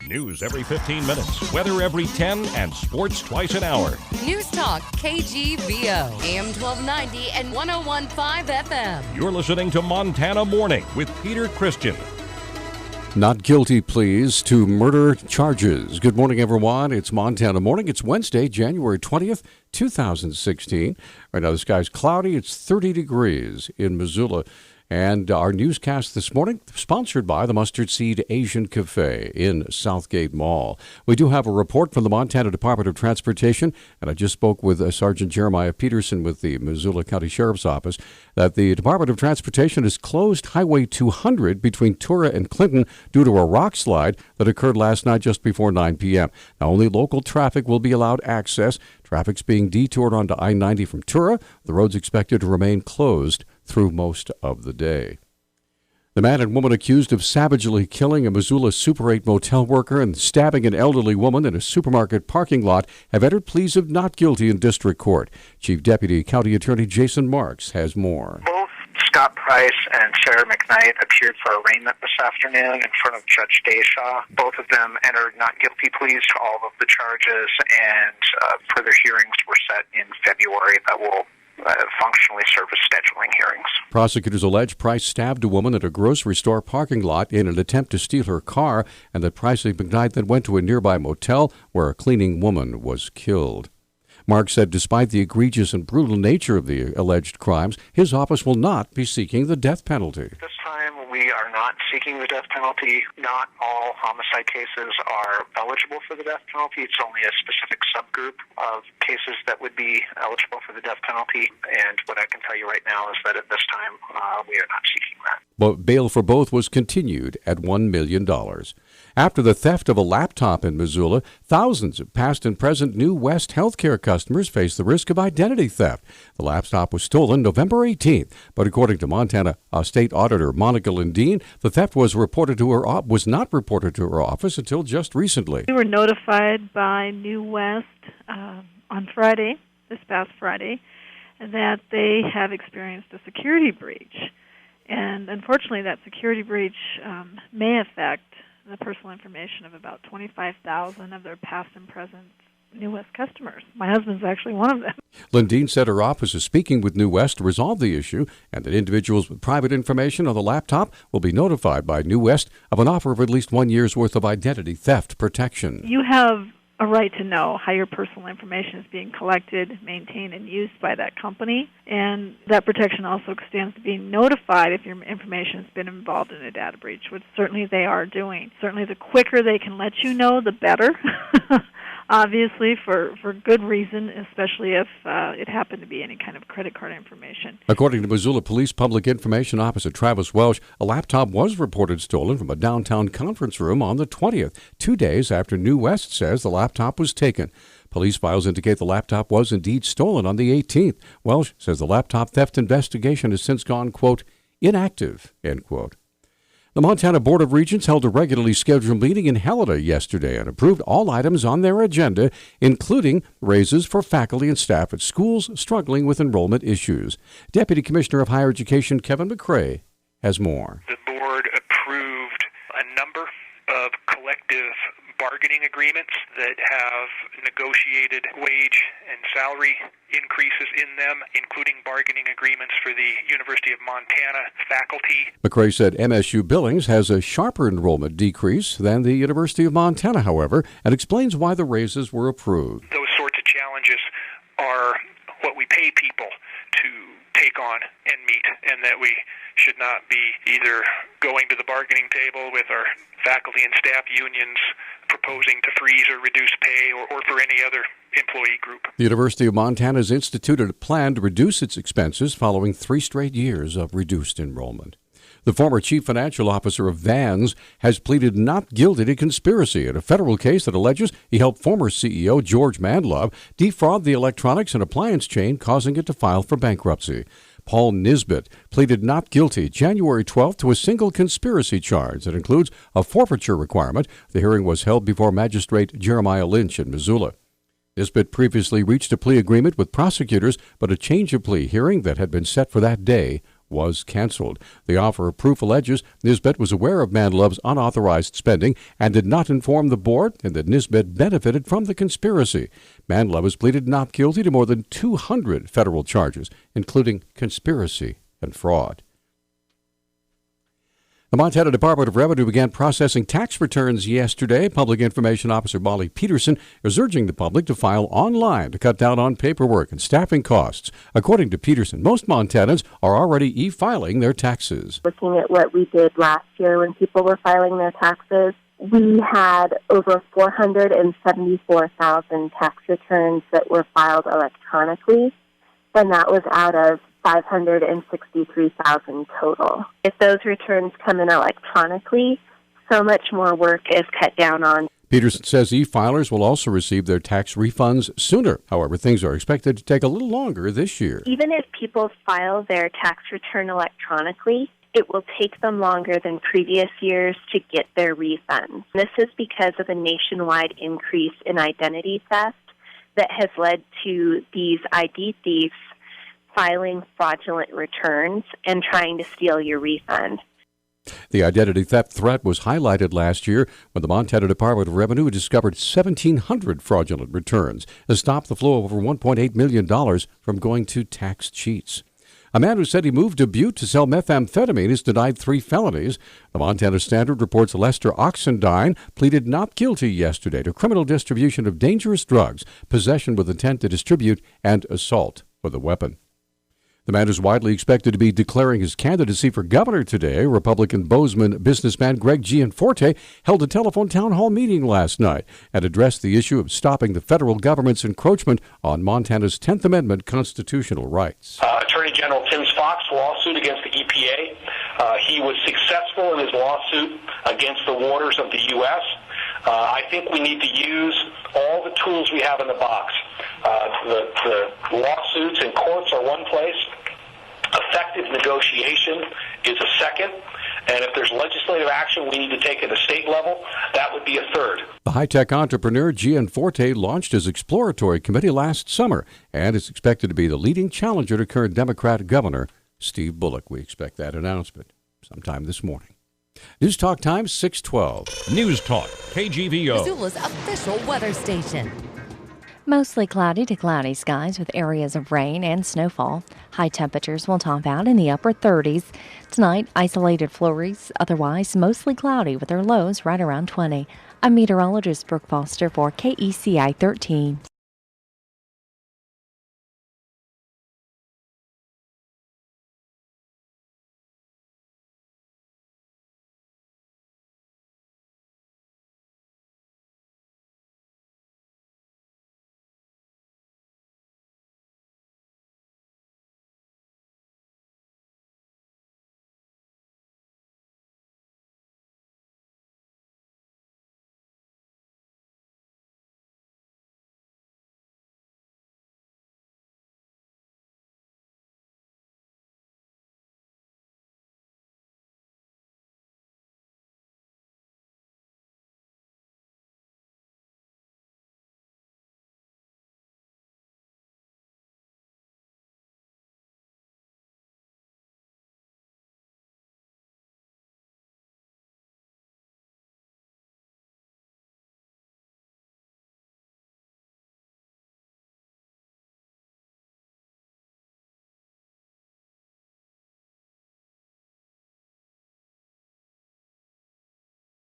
News every 15 minutes, weather every 10, and sports twice an hour. Newstalk, KGVO, AM 1290 and 101.5 FM. You're listening to Montana Morning with Peter Christian. Not guilty pleas to murder charges. Good morning, everyone. It's Montana Morning. It's Wednesday, January 20th, 2016. Right now, the sky's cloudy. It's 30 degrees in Missoula. And our newscast this morning, sponsored by the Mustard Seed Asian Cafe in Southgate Mall. We do have a report from the Montana Department of Transportation, and I just spoke with Sergeant Jeremiah Peterson with the Missoula County Sheriff's Office, that the Department of Transportation has closed Highway 200 between Tura and Clinton due to a rock slide that occurred last night just before 9 p.m. Now, only local traffic will be allowed access. Traffic's being detoured onto I-90 from Tura. The road's expected to remain closed through most of the day. The man and woman accused of savagely killing a Missoula Super 8 motel worker and stabbing an elderly woman in a supermarket parking lot have entered pleas of not guilty in district court. Chief Deputy County Attorney Jason Marks has more. Both Scott Price and Sarah McKnight appeared for arraignment this afternoon in front of Judge Dayshaw. Both of them entered not guilty pleas to all of the charges, and further hearings were set in February that will functionally serve as scheduling hearings. Prosecutors allege Price stabbed a woman at a grocery store parking lot in an attempt to steal her car, and that Price and McKnight then went to a nearby motel where a cleaning woman was killed. Mark said despite the egregious and brutal nature of the alleged crimes, his office will not be seeking the death penalty. This time we are not seeking the death penalty. Not all homicide cases are eligible for the death penalty. It's only a specific subgroup of cases that would be eligible for the death penalty. And what I can tell you right now is that at this time we are not seeking that. But bail for both was continued at $1 million. After the theft of a laptop in Missoula, thousands of past and present New West healthcare customers face the risk of identity theft. The laptop was stolen November 18th, but according to Montana State Auditor Monica Lindeen, the theft was not reported to her office until just recently. We were notified by New West on Friday, this past Friday, that they have experienced a security breach. And unfortunately, that security breach may affect the personal information of about 25,000 of their past and present New West customers. My husband's actually one of them. Lindeen said her office is speaking with New West to resolve the issue, and that individuals with private information on the laptop will be notified by New West of an offer of at least 1 year's worth of identity theft protection. You have a right to know how your personal information is being collected, maintained, and used by that company. And that protection also extends to being notified if your information has been involved in a data breach, which certainly they are doing. Certainly the quicker they can let you know, the better. Obviously, for good reason, especially if it happened to be any kind of credit card information. According to Missoula Police Public Information Officer Travis Welsh, a laptop was reported stolen from a downtown conference room on the 20th, 2 days after New West says the laptop was taken. Police files indicate the laptop was indeed stolen on the 18th. Welsh says the laptop theft investigation has since gone, quote, inactive, end quote. The Montana Board of Regents held a regularly scheduled meeting in Helena yesterday and approved all items on their agenda, including raises for faculty and staff at schools struggling with enrollment issues. Deputy Commissioner of Higher Education Kevin McCrae has more. The board approved a number of collective bargaining agreements that have negotiated wage and salary increases in them, including bargaining agreements for the University of Montana faculty. McCrae said MSU Billings has a sharper enrollment decrease than the University of Montana, however, and explains why the raises were approved. Those sorts of challenges are what we pay people to take on and meet, and that we should not be either going to the bargaining table with our faculty and staff unions proposing to freeze or reduce pay or for any other employee group. The University of Montana has instituted a plan to reduce its expenses following 3 straight years of reduced enrollment. The former chief financial officer of Vans has pleaded not guilty to conspiracy in a federal case that alleges he helped former CEO George Manlove defraud the electronics and appliance chain, causing it to file for bankruptcy. Paul Nisbet pleaded not guilty January 12th to a single conspiracy charge that includes a forfeiture requirement. The hearing was held before Magistrate Jeremiah Lynch in Missoula. Nisbet previously reached a plea agreement with prosecutors, but a change of plea hearing that had been set for that day was canceled. The offer of proof alleges Nisbet was aware of Manlove's unauthorized spending and did not inform the board, and that Nisbet benefited from the conspiracy. Manlove has pleaded not guilty to more than 200 federal charges, including conspiracy and fraud. The Montana Department of Revenue began processing tax returns yesterday. Public Information Officer Molly Peterson is urging the public to file online to cut down on paperwork and staffing costs. According to Peterson, most Montanans are already e-filing their taxes. Looking at what we did last year when people were filing their taxes, we had over 474,000 tax returns that were filed electronically, and that was out of 563,000 total. If those returns come in electronically, so much more work is cut down on. Peterson says e-filers will also receive their tax refunds sooner. However, things are expected to take a little longer this year. Even if people file their tax return electronically, it will take them longer than previous years to get their refunds. This is because of a nationwide increase in identity theft that has led to these ID thieves filing fraudulent returns and trying to steal your refund. The identity theft threat was highlighted last year when the Montana Department of Revenue discovered 1,700 fraudulent returns and stopped the flow of over $1.8 million from going to tax cheats. A man who said he moved to Butte to sell methamphetamine is denied 3 felonies. The Montana Standard reports Lester Oxendine pleaded not guilty yesterday to criminal distribution of dangerous drugs, possession with intent to distribute, and assault with a weapon. The man is widely expected to be declaring his candidacy for governor today. Republican Bozeman businessman Greg Gianforte held a telephone town hall meeting last night and addressed the issue of stopping the federal government's encroachment on Montana's 10th Amendment constitutional rights. Attorney General Tim Spock's lawsuit against the EPA. He was successful in his lawsuit against the waters of the U.S. I think we need to use all the tools we have in the box. The lawsuits in courts are one place. Effective negotiation is a second. And if there's legislative action we need to take at the state level, that would be a third. The high-tech entrepreneur Gianforte launched his exploratory committee last summer and is expected to be the leading challenger to current Democrat Governor Steve Bullock. We expect that announcement sometime this morning. Newstalk Times 612. Newstalk, KGVO. Missoula's official weather station. Mostly cloudy to cloudy skies with areas of rain and snowfall. High temperatures will top out in the upper 30s. Tonight, isolated flurries, otherwise mostly cloudy with their lows right around 20. I'm meteorologist Brooke Foster for KECI 13.